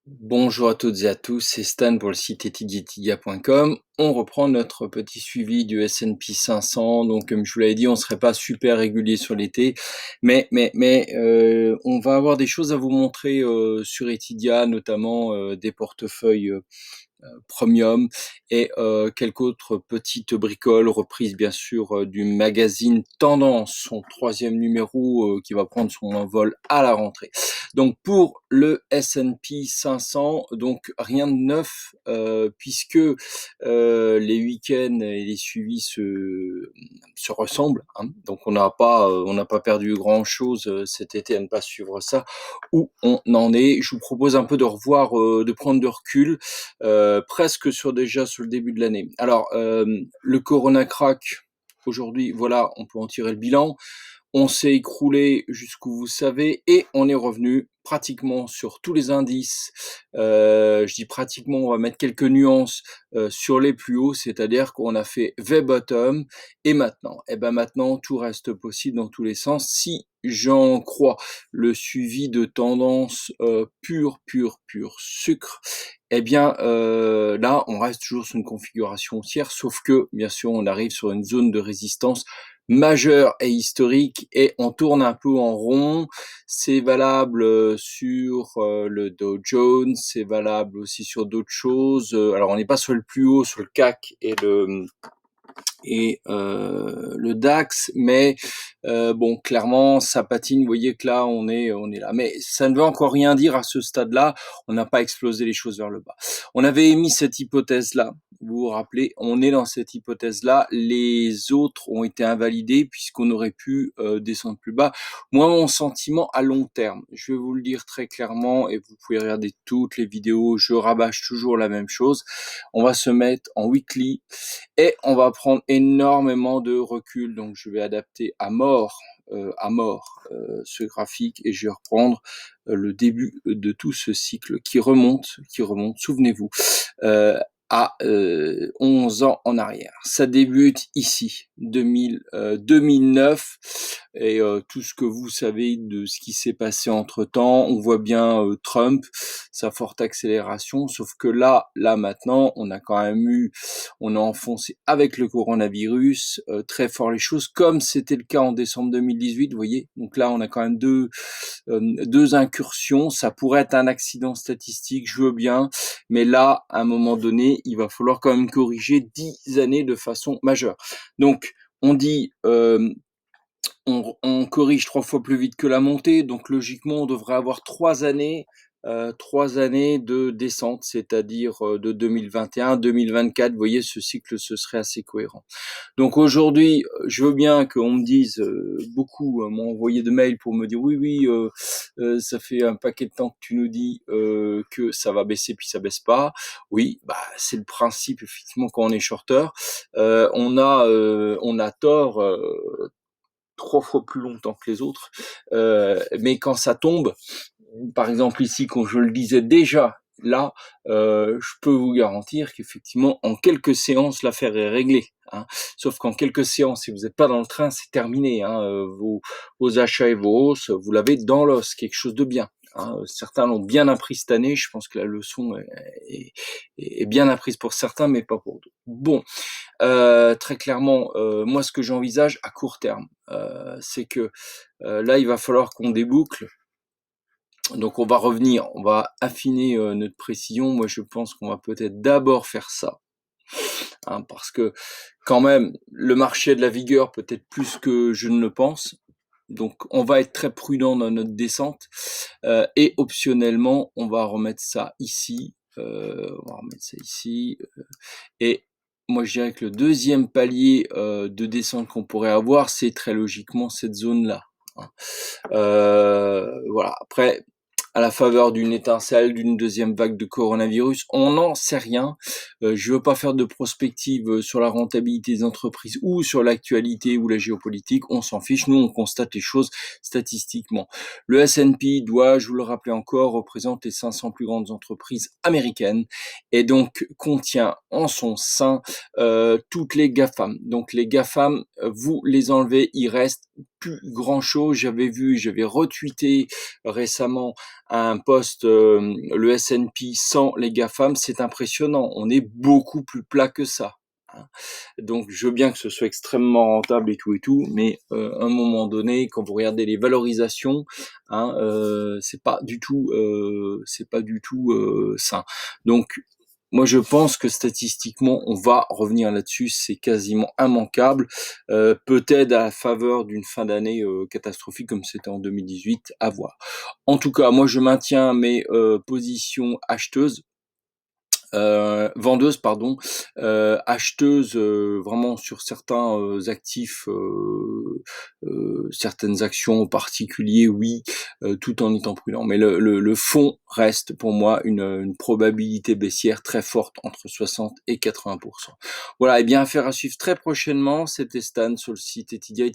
Bonjour à toutes et à tous, c'est Stan pour le site etidietidia.com. On reprend notre petit suivi du S&P 500. Donc, comme je vous l'avais dit, on ne serait pas super régulier sur l'été, mais on va avoir des choses à vous montrer sur Etidia, notamment des portefeuilles Premium et quelques autres petites bricoles reprises bien sûr du magazine Tendance, son troisième numéro qui va prendre son envol à la rentrée. Donc pour le S&P 500, donc rien de neuf puisque les week-ends et les suivis se ressemblent, hein. Donc on n'a pas perdu grand chose cet été à ne pas suivre ça. Où on en est, je vous propose un peu de revoir, de prendre de recul, presque déjà sur le début de l'année. Alors, le Corona crack, aujourd'hui, voilà, on peut en tirer le bilan. On s'est écroulé jusqu'où vous savez et on est revenu pratiquement sur tous les indices. Je dis pratiquement, on va mettre quelques nuances sur les plus hauts, c'est-à-dire qu'on a fait V-bottom et maintenant, maintenant tout reste possible dans tous les sens si j'en crois le suivi de tendance pur sucre. Là, on reste toujours sur une configuration haussière, sauf que, bien sûr, on arrive sur une zone de résistance majeure et historique et on tourne un peu en rond. C'est valable sur le Dow Jones, c'est valable aussi sur d'autres choses. Alors, on n'est pas sur le plus haut, sur le CAC et le DAX, mais bon, clairement, ça patine. Vous voyez que là, on est là. Mais ça ne veut encore rien dire à ce stade-là. On n'a pas explosé les choses vers le bas. On avait émis cette hypothèse-là. Vous vous rappelez, on est dans cette hypothèse-là. Les autres ont été invalidés puisqu'on aurait pu descendre plus bas. Moi, mon sentiment à long terme, je vais vous le dire très clairement, et vous pouvez regarder toutes les vidéos, je rabâche toujours la même chose. On va se mettre en weekly et on va prendre énormément de recul. Donc, je vais adapter à mort ce graphique et je vais reprendre le début de tout ce cycle qui remonte, souvenez-vous, euh, à 11 ans en arrière. Ça débute ici, 2009, et tout ce que vous savez de ce qui s'est passé entre-temps. On voit bien Trump, sa forte accélération, sauf que là maintenant, on a enfoncé avec le coronavirus très fort les choses, comme c'était le cas en décembre 2018, vous voyez. Donc là, on a quand même deux incursions. Ça pourrait être un accident statistique, je veux bien, mais là, à un moment donné, il va falloir quand même corriger 10 années de façon majeure. Donc, on dit, on corrige 3 fois plus vite que la montée, donc logiquement, on devrait avoir 3 années de descente, c'est-à-dire de 2021 à 2024. Vous voyez, ce cycle, ce serait assez cohérent. Donc aujourd'hui, je veux bien qu'on me dise, beaucoup m'ont envoyé de mails pour me dire oui, ça fait un paquet de temps que tu nous dis que ça va baisser puis ça baisse pas. Oui, bah c'est le principe effectivement quand on est shorter. On a tort 3 fois plus longtemps que les autres, mais quand ça tombe, par exemple ici, quand je le disais déjà, là, je peux vous garantir qu'effectivement, en quelques séances, l'affaire est réglée, hein. Sauf qu'en quelques séances, si vous n'êtes pas dans le train, c'est terminé, hein. Vos achats et vos hausses, vous l'avez dans l'os, quelque chose de bien, hein. Certains l'ont bien appris cette année. Je pense que la leçon est bien apprise pour certains, mais pas pour d'autres. Bon, très clairement, moi, ce que j'envisage à court terme, c'est que là, il va falloir qu'on déboucle. Donc on va revenir, on va affiner notre précision. Moi, je pense qu'on va peut-être d'abord faire ça, hein, parce que quand même, le marché a de la vigueur, peut-être plus que je ne le pense. Donc on va être très prudent dans notre descente et optionnellement, on va remettre ça ici. Et moi, je dirais que le deuxième palier de descente qu'on pourrait avoir, c'est très logiquement cette zone-là, hein. Voilà. Après, à la faveur d'une étincelle, d'une deuxième vague de coronavirus, on n'en sait rien. Je veux pas faire de prospective sur la rentabilité des entreprises ou sur l'actualité ou la géopolitique. On s'en fiche. Nous, on constate les choses statistiquement. Le S&P doit, je vous le rappelle encore, représente les 500 plus grandes entreprises américaines et donc contient en son sein toutes les GAFAM. Donc les GAFAM, vous les enlevez, il reste plus grand chose. J'avais retweeté récemment un post, le S&P sans les GAFAM, c'est impressionnant. On est beaucoup plus plat que ça, hein. Donc je veux bien que ce soit extrêmement rentable et tout, mais à un moment donné, quand vous regardez les valorisations, hein, c'est pas du tout sain. Donc moi, je pense que statistiquement, on va revenir là-dessus, c'est quasiment immanquable. Peut-être à la faveur d'une fin d'année catastrophique comme c'était en 2018, à voir. En tout cas, moi, je maintiens mes positions acheteuses. Vendeuse pardon, acheteuse vraiment sur certains actifs, certaines actions en particulier, oui, tout en étant prudent. Mais le fond reste pour moi une probabilité baissière très forte entre 60 et 80%. Voilà, et bien affaire à suivre très prochainement. C'était Stan sur le site Etydia,